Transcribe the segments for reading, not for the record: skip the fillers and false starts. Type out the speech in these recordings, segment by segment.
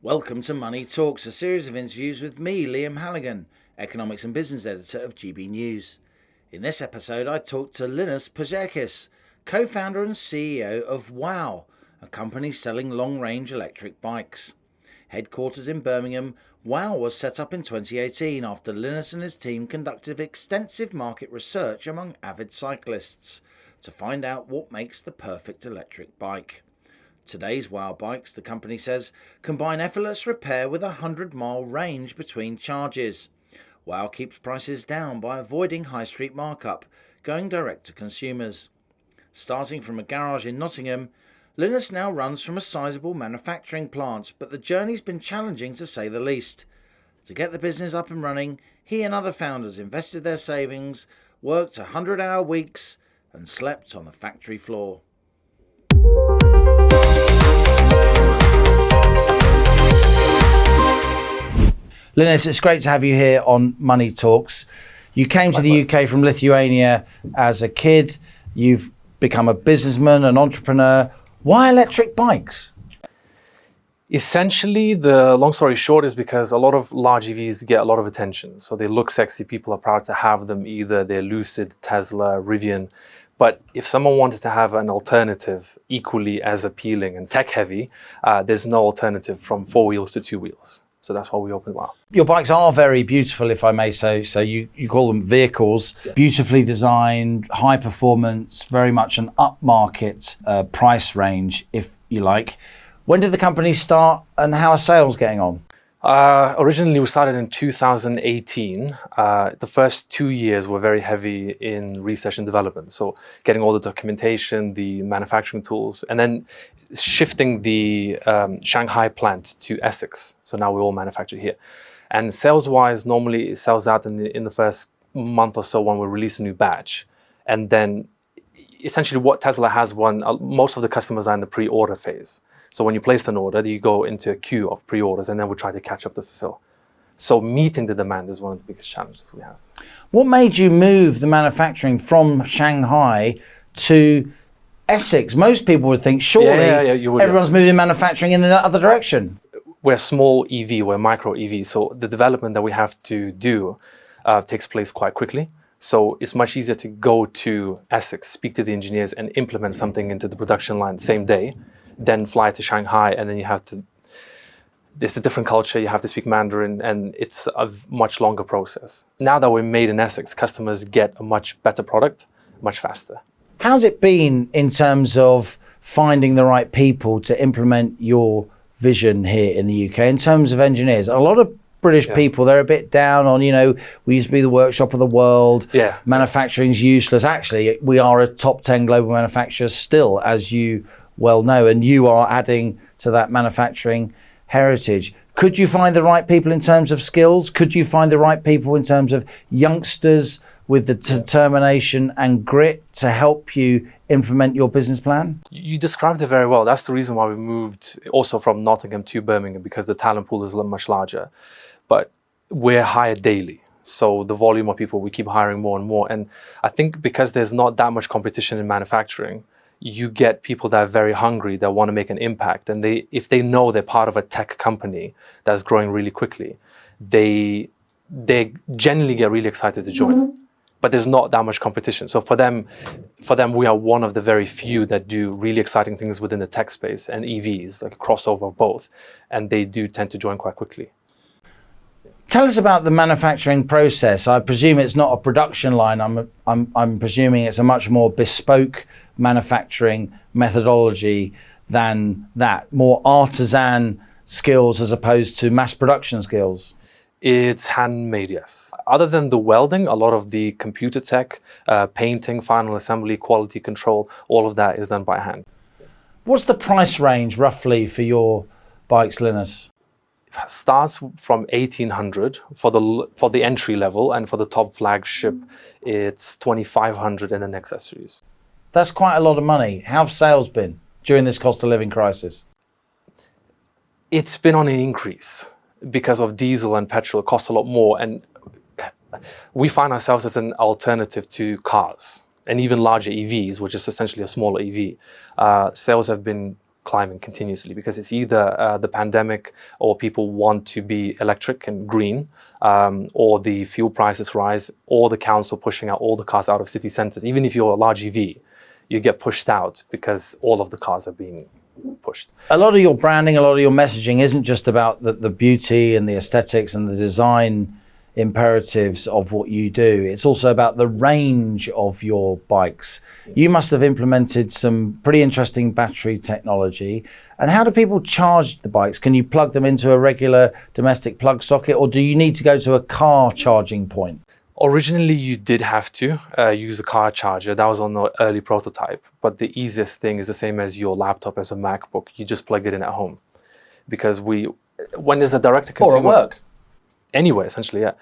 Welcome to Money Talks, a series of interviews with me, Liam Halligan, Economics and Business Editor of GBNews. In this episode, I talked to Linas Pozerskis, co-founder and CEO of WAU, a company selling long-range electric bikes. Headquartered in Birmingham, WAU was set up in 2018 after Linas and his team conducted extensive market research among avid cyclists to find out what makes the perfect electric bike. Today's WAU bikes, the company says, combine effortless repair with a 100-mile range between charges. WAU keeps prices down by avoiding high street markup, going direct to consumers. Starting from a garage in Nottingham, Linas now runs from a sizeable manufacturing plant, but the journey's been challenging to say the least. To get the business up and running, he and other founders invested their savings, worked 100-hour weeks, and slept on the factory floor. Linas, it's great to have you here on Money Talks. You came to the UK from Lithuania as a kid. You've become a businessman, an entrepreneur. Why electric bikes? Essentially, the long story short is because a lot of large EVs get a lot of attention. So they look sexy, people are proud to have them, either they're Lucid, Tesla, Rivian. But if someone wanted to have an alternative equally as appealing and tech heavy, there's no alternative from 4 wheels to 2 wheels. So that's why we opened WAU. Your bikes are very beautiful, if I may say. So you call them vehicles, beautifully designed, high performance, very much an upmarket price range, if you like. When did the company start and how are sales getting on? Originally, we started in 2018. The first 2 years were very heavy in research and development. So getting all the documentation, the manufacturing tools, and then shifting the Shanghai plant to Essex. So now we all manufacture here. And sales-wise, normally it sells out in the first month or so when we release a new batch. And then essentially what Tesla has most of the customers are in the pre-order phase. So when you place an order, you go into a queue of pre-orders and then we try to catch up to fulfill. So meeting the demand is one of the biggest challenges we have. What made you move the manufacturing from Shanghai to Essex? Most people would think surely everyone's moving manufacturing in the other direction. We're small EV, we're micro EV, so the development that we have to do takes place quite quickly. So it's much easier to go to Essex, speak to the engineers and implement something into the production line same day, then fly to Shanghai, and then it's a different culture, you have to speak Mandarin, and it's a much longer process. Now that we're made in Essex, customers get a much better product, much faster. How's it been in terms of finding the right people to implement your vision here in the UK in terms of engineers? A lot of British people, they're a bit down on, we used to be the workshop of the world. Manufacturing's useless. Actually, we are a top 10 global manufacturer still, as you well know, and you are adding to that manufacturing heritage. Could you find the right people in terms of skills? Could you find the right people in terms of youngsters with the determination and grit to help you implement your business plan? You described it very well. That's the reason why we moved also from Nottingham to Birmingham, because the talent pool is much larger. But we're hired daily. So the volume of people, we keep hiring more and more. And I think because there's not that much competition in manufacturing, you get people that are very hungry, that want to make an impact. And if they know they're part of a tech company that's growing really quickly, they genuinely get really excited to join. But there's not that much competition. So for them, we are one of the very few that do really exciting things within the tech space and EVs, like a crossover of both. And they do tend to join quite quickly. Tell us about the manufacturing process. I presume it's not a production line. I'm presuming it's a much more bespoke manufacturing methodology than that, more artisan skills as opposed to mass production skills. It's handmade, yes. Other than the welding, a lot of the computer tech, painting, final assembly, quality control, all of that is done by hand. What's the price range roughly for your bikes, Linas? It starts from 1,800 for the entry level, and for the top flagship, it's 2,500 and then accessories. That's quite a lot of money. How have sales been during this cost of living crisis? It's been on an increase. Because of diesel and petrol, it costs a lot more, and we find ourselves as an alternative to cars and even larger EVs, which is essentially a smaller EV. Sales have been climbing continuously because it's either the pandemic or people want to be electric and green, or the fuel prices rise, or the council pushing out all the cars out of city centres. Even if you're a large EV, you get pushed out because all of the cars are being pushed. A lot of your branding, a lot of your messaging isn't just about the beauty and the aesthetics and the design imperatives of what you do. It's also about the range of your bikes. You must have implemented some pretty interesting battery technology. And how do people charge the bikes? Can you plug them into a regular domestic plug socket, or do you need to go to a car charging point? Originally, you did have to use a car charger. That was on the early prototype. But the easiest thing is the same as your laptop, as a MacBook. You just plug it in at home. Because when there's a direct-to-consumer... Or at work. Anywhere, essentially, yeah.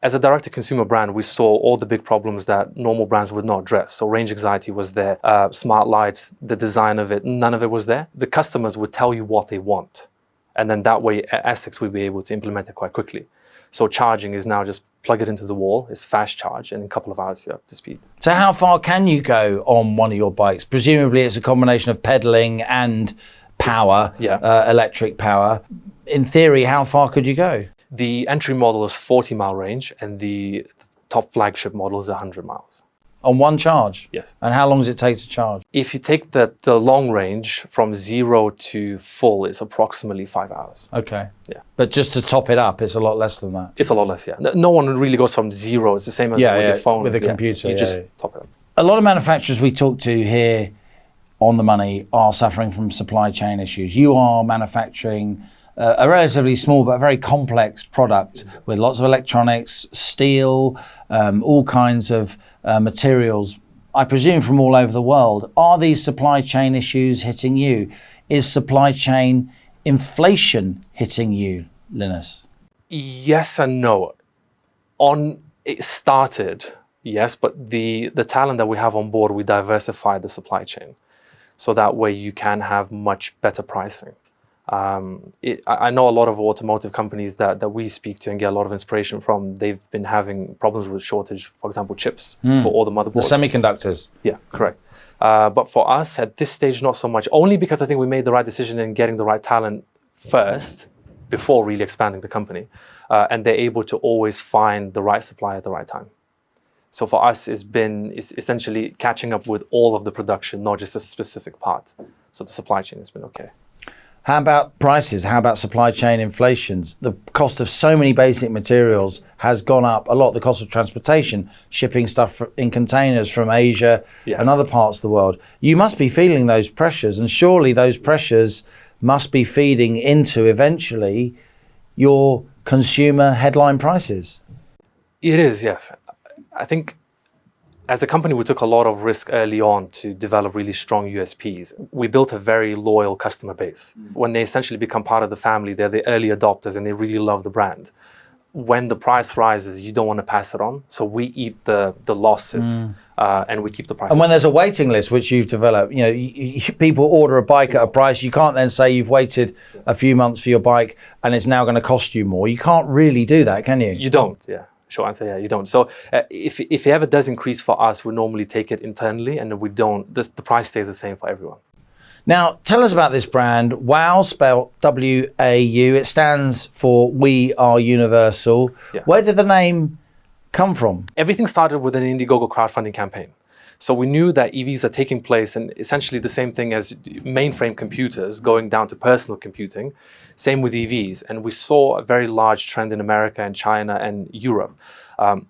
As a direct-to-consumer brand, we saw all the big problems that normal brands would not address. So range anxiety was there, smart lights, the design of it, none of it was there. The customers would tell you what they want. And then that way, at Essex, we'd be able to implement it quite quickly. So charging is now just plug it into the wall, it's fast charge, and in a couple of hours you're up to speed. So how far can you go on one of your bikes? Presumably it's a combination of pedaling and power, electric power. In theory, how far could you go? The entry model is 40-mile range, and the top flagship model is 100 miles. On one charge? Yes. And how long does it take to charge? If you take the long range from 0 to full, it's approximately 5 hours. Okay. Yeah. But just to top it up, it's a lot less than that. It's a lot less, yeah. No one really goes from 0. It's the same as with your phone. With a computer. You just top it up. A lot of manufacturers we talk to here on The Money are suffering from supply chain issues. You are manufacturing a relatively small but very complex product with lots of electronics, steel, all kinds of materials, I presume from all over the world. Are these supply chain issues hitting you? Is supply chain inflation hitting you, Linas? Yes and no. It started, yes, but the talent that we have on board, we diversified the supply chain. So that way you can have much better pricing. I know a lot of automotive companies that we speak to and get a lot of inspiration from. They've been having problems with shortage, for example, chips for all the motherboards. The semiconductors. Yeah, correct. But for us at this stage, not so much. Only because I think we made the right decision in getting the right talent first before really expanding the company. And they're able to always find the right supplier at the right time. So for us, it's essentially catching up with all of the production, not just a specific part. So the supply chain has been okay. How about prices? How about supply chain inflations? The cost of so many basic materials has gone up a lot. The cost of transportation, shipping stuff in containers from Asia and other parts of the world. You must be feeling those pressures, and surely those pressures must be feeding into eventually your consumer headline prices. It is, yes. I think as a company, we took a lot of risk early on to develop really strong USPs. We built a very loyal customer base. When they essentially become part of the family, they're the early adopters and they really love the brand. When the price rises, you don't want to pass it on. So we eat the losses and we keep the prices. And when there's a waiting list, which you've developed, people order a bike at a price, you can't then say you've waited a few months for your bike and it's now going to cost you more. You can't really do that, can you? You don't, yeah. Short answer, yeah, you don't. So if it ever does increase for us, we normally take it internally and we don't, the price stays the same for everyone. Now, tell us about this brand, WAU, spelled W-A-U. It stands for We Are Universal. Yeah. Where did the name come from? Everything started with an Indiegogo crowdfunding campaign. So we knew that EVs are taking place and essentially the same thing as mainframe computers going down to personal computing. Same with EVs. And we saw a very large trend in America and China and Europe.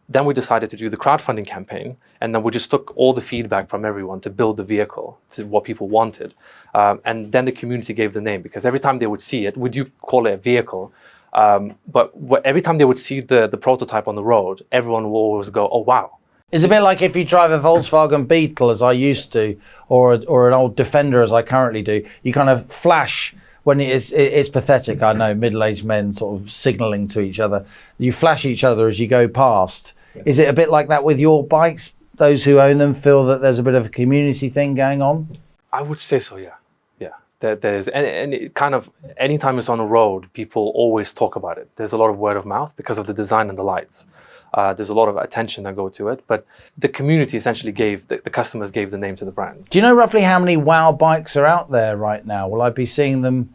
Then we decided to do the crowdfunding campaign. And then we just took all the feedback from everyone to build the vehicle to what people wanted. And then the community gave the name because every time they would see it, we do call it a vehicle. But every time they would see the prototype on the road, everyone will always go, oh, wow. It's a bit like if you drive a Volkswagen Beetle, as I used to, or an old Defender, as I currently do, you kind of flash when it's pathetic. I know, middle-aged men sort of signalling to each other. You flash each other as you go past. Yeah. Is it a bit like that with your bikes? Those who own them feel that there's a bit of a community thing going on? I would say so, yeah. Yeah, there's, and it kind of, anytime it's on a road, people always talk about it. There's a lot of word of mouth because of the design and the lights. There's a lot of attention that go to it, but the community essentially the customers gave the name to the brand. Do you know roughly how many WOW bikes are out there right now? Will I be seeing them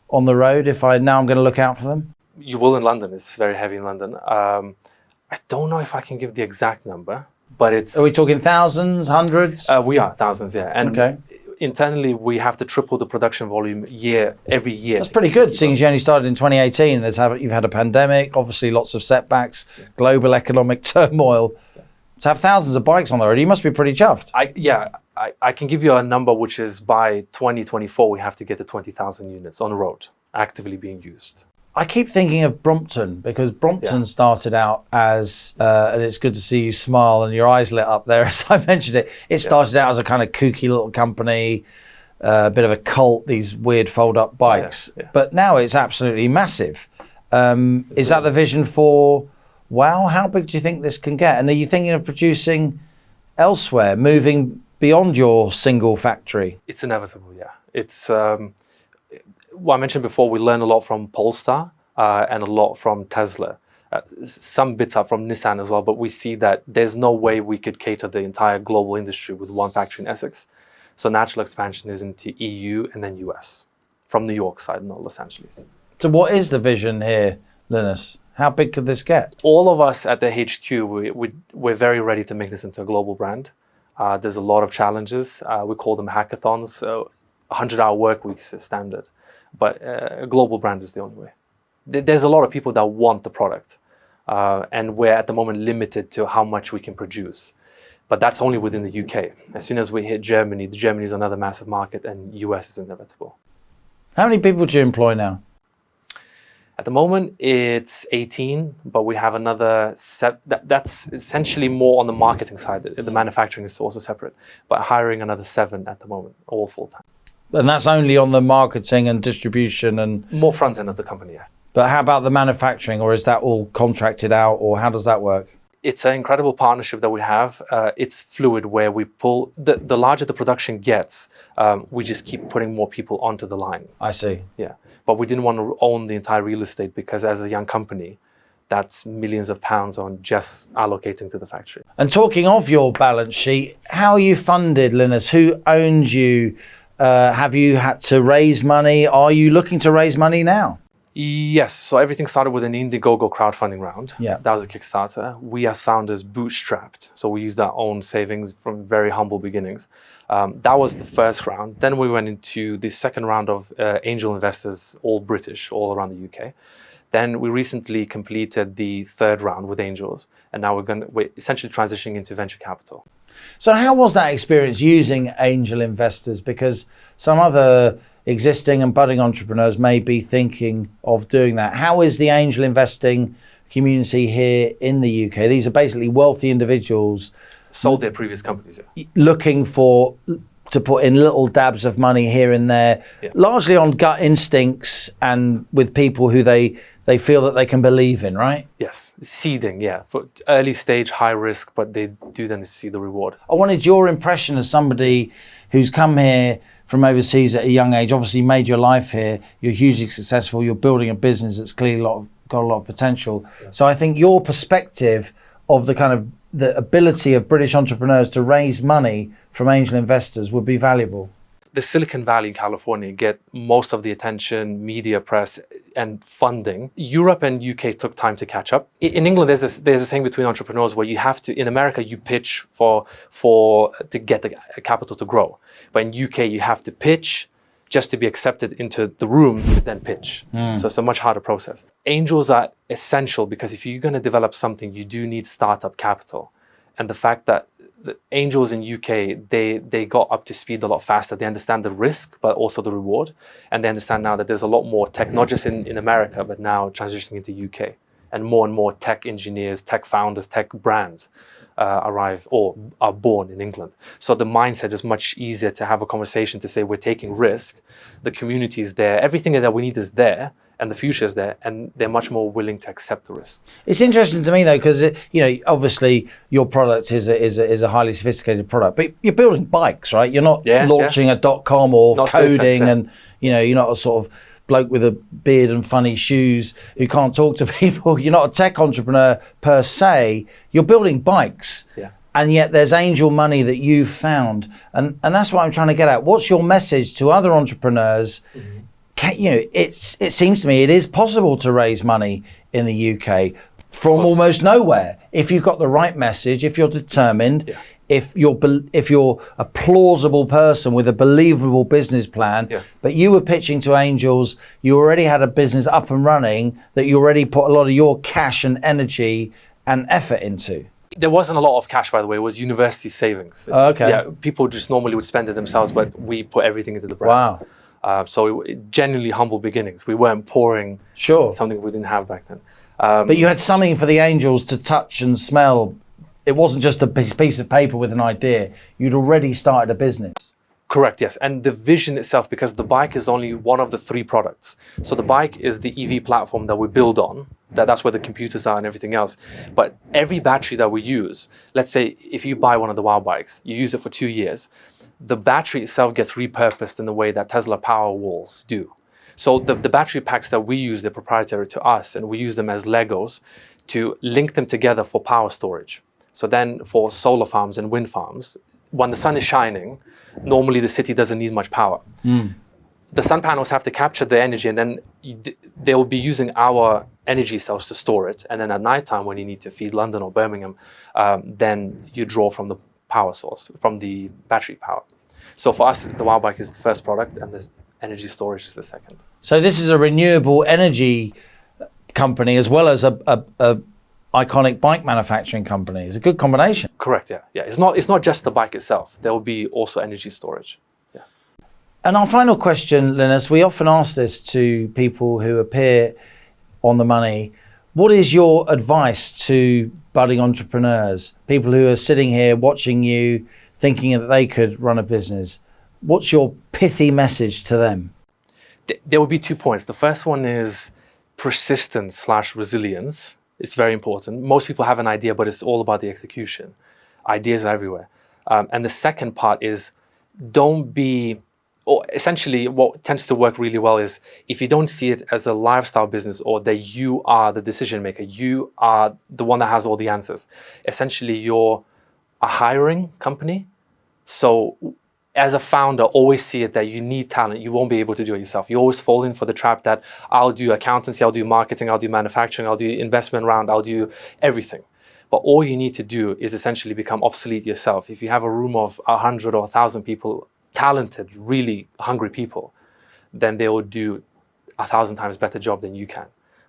on the road if I'm going to look out for them? You will in London. It's very heavy in London. I don't know if I can give the exact number, but it's... Are we talking thousands, hundreds? We are thousands, yeah. And okay. Internally, we have to triple the production volume every year. That's pretty good, seeing as you only started in 2018. You've had a pandemic, obviously lots of setbacks, global economic turmoil. To have thousands of bikes on the road, you must be pretty chuffed. I can give you a number, which is by 2024, we have to get to 20,000 units on the road, actively being used. I keep thinking of Brompton, because Brompton started out as, and it's good to see you smile and your eyes lit up there as I mentioned it. It started out as a kind of kooky little company, a bit of a cult, these weird fold-up bikes. But now it's absolutely massive. Is that the vision for WOW? How big do you think this can get? And are you thinking of producing elsewhere, moving beyond your single factory? It's inevitable, yeah. It's... Well, I mentioned before, we learn a lot from Polestar and a lot from Tesla. Some bits are from Nissan as well, but we see that there's no way we could cater the entire global industry with one factory in Essex. So natural expansion is into EU and then US, from New York side, not Los Angeles. So what is the vision here, Linas? How big could this get? All of us at the HQ, we're very ready to make this into a global brand. There's a lot of challenges. We call them hackathons. 100-hour work weeks is standard. But a global brand is the only way. There's a lot of people that want the product, and we're at the moment limited to how much we can produce. But that's only within the UK. As soon as we hit Germany is another massive market, and US is inevitable. How many people do you employ now? At the moment, it's 18, but we have another that's essentially more on the marketing side. The manufacturing is also separate, but hiring another 7 at the moment, all full-time. And that's only on the marketing and distribution and... More front end of the company, yeah. But how about the manufacturing, or is that all contracted out, or how does that work? It's an incredible partnership that we have. It's fluid, where we pull... The larger the production gets, we just keep putting more people onto the line. I see. Yeah. But we didn't want to own the entire real estate, because as a young company, that's millions of pounds on just allocating to the factory. And talking of your balance sheet, how are you funded, Linas? Who owns you? Have you had to raise money? Are you looking to raise money now? Yes. So everything started with an Indiegogo crowdfunding round. Yeah. That was a Kickstarter. We as founders bootstrapped. So we used our own savings from very humble beginnings. That was the first round. Then we went into the second round of angel investors, all British, all around the UK. Then we recently completed the third round with angels. And now we're essentially transitioning into venture capital. So how was that experience using angel investors? Because some other existing and budding entrepreneurs may be thinking of doing that. How is the angel investing community here in the UK? These are basically wealthy individuals. Sold their previous companies. Yeah. Looking to put in little dabs of money here and there, largely on gut instincts and with people who they feel that they can believe in, right? Yes, seeding, yeah. For early stage, high risk, but they do then see the reward. I wanted your impression as somebody who's come here from overseas at a young age, obviously made your life here, you're hugely successful, you're building a business that's clearly got a lot of potential. Yeah. So I think your perspective of the ability of British entrepreneurs to raise money from angel investors would be valuable. The Silicon Valley in California get most of the attention, media, press, and funding. Europe and UK took time to catch up. In England, there's a saying between entrepreneurs where you have to, in America, you pitch to get the capital to grow. But in UK, you have to pitch just to be accepted into the room, then pitch. So it's a much harder process. Angels are essential, because if you're going to develop something, you do need startup capital. And the fact that the angels in UK, they got up to speed a lot faster. They understand the risk, but also the reward. And they understand now that there's a lot more tech, not just in America, but now transitioning into UK. And more tech engineers, tech founders, tech brands arrive or are born in England. So the mindset is much easier to have a conversation to say, we're taking risk. The community is there. Everything that we need is there. And the future is there, and they're much more willing to accept the risk. It's interesting to me though, because obviously your product is a highly sophisticated product, but you're building bikes, right? You're not launching a .com or not coding, and you're not sort of bloke with a beard and funny shoes who can't talk to people. You're not a tech entrepreneur per se. You're building bikes. Yeah. And yet there's angel money that you've found. And that's what I'm trying to get at. What's your message to other entrepreneurs? It seems to me it is possible to raise money in the UK from almost nowhere if you've got the right message, if you're determined, if you're a plausible person with a believable business plan. But you were pitching to angels, you already had a business up and running that you already put a lot of your cash and energy and effort into. There wasn't a lot of cash, by the way. It was university savings. Okay. Yeah, people just normally would spend it themselves, but we put everything into the brand. Wow. So genuinely humble beginnings. We weren't pouring something we didn't have back then. But you had something for the angels to touch and smell. It wasn't just a piece of paper with an idea. You'd already started a business. Correct, yes. And the vision itself, because the bike is only one of the 3 products. So the bike is the EV platform that we build on. That's where the computers are and everything else. But every battery that we use, let's say if you buy one of the WAU bikes, you use it for 2 years, the battery itself gets repurposed in the way that Tesla Powerwalls do. So the battery packs that we use, they're proprietary to us, and we use them as Legos to link them together for power storage. So then for solar farms and wind farms, when the sun is shining, normally the city doesn't need much power. The sun panels have to capture the energy, and then they will be using our energy cells to store it. And then at nighttime, when you need to feed London or Birmingham, then you draw from the power source, from the battery power. So for us, the WAU bike is the first product, and the energy storage is the second. So this is a renewable energy company as well as a iconic bike manufacturing company. It's a good combination. Correct, yeah. It's not just the bike itself. There will be also energy storage. Yeah. And our final question, Linas, we often ask this to people who appear on The Money. What is your advice to budding entrepreneurs, people who are sitting here watching you, thinking that they could run a business? What's your pithy message to them? There will be 2 points. The first one is persistence/resilience. It's very important. Most people have an idea, but it's all about the execution. Ideas are everywhere. And the second part is essentially what tends to work really well is if you don't see it as a lifestyle business or that you are the decision maker, you are the one that has all the answers. Essentially, you're a hiring company. So as a founder, always see it that you need talent. You won't be able to do it yourself. You always fall in for the trap that I'll do accountancy, I'll do marketing, I'll do manufacturing, I'll do investment round, I'll do everything. But all you need to do is essentially become obsolete yourself. If you have a room of 100 or 1,000 people, talented, really hungry people, then they will do 1,000 times better job than you can.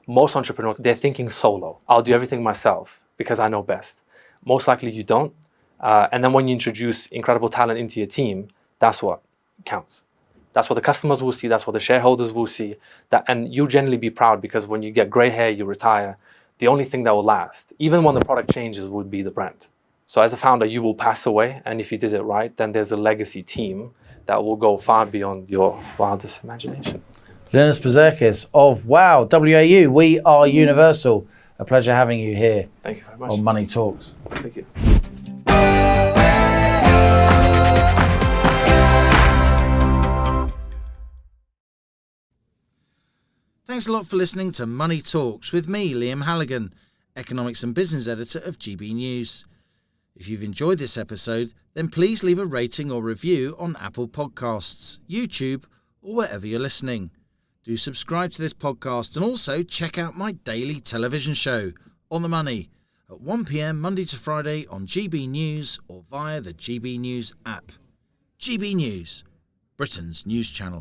Most entrepreneurs, they're thinking solo. I'll do everything myself because I know best. Most likely you don't. And then when you introduce incredible talent into your team, that's what counts. That's what the customers will see. That's what the shareholders will see. And you'll generally be proud because when you get gray hair, you retire. The only thing that will last, even when the product changes, would be the brand. So as a founder, you will pass away. And if you did it right, then there's a legacy team that will go far beyond your wildest imagination. Linas Pozerskis of WAU, WAU, We Are Universal. A pleasure having you here. Thank you very much. On Money Talks. Thank you. Thanks a lot for listening to Money Talks with me, Liam Halligan, Economics and Business Editor of GBNews. If you've enjoyed this episode, then please leave a rating or review on Apple Podcasts, YouTube, or wherever you're listening. Do subscribe to this podcast and also check out my daily television show, On the Money, at 1 p.m. Monday to Friday on GB News or via the GB News app. GB News, Britain's news channel.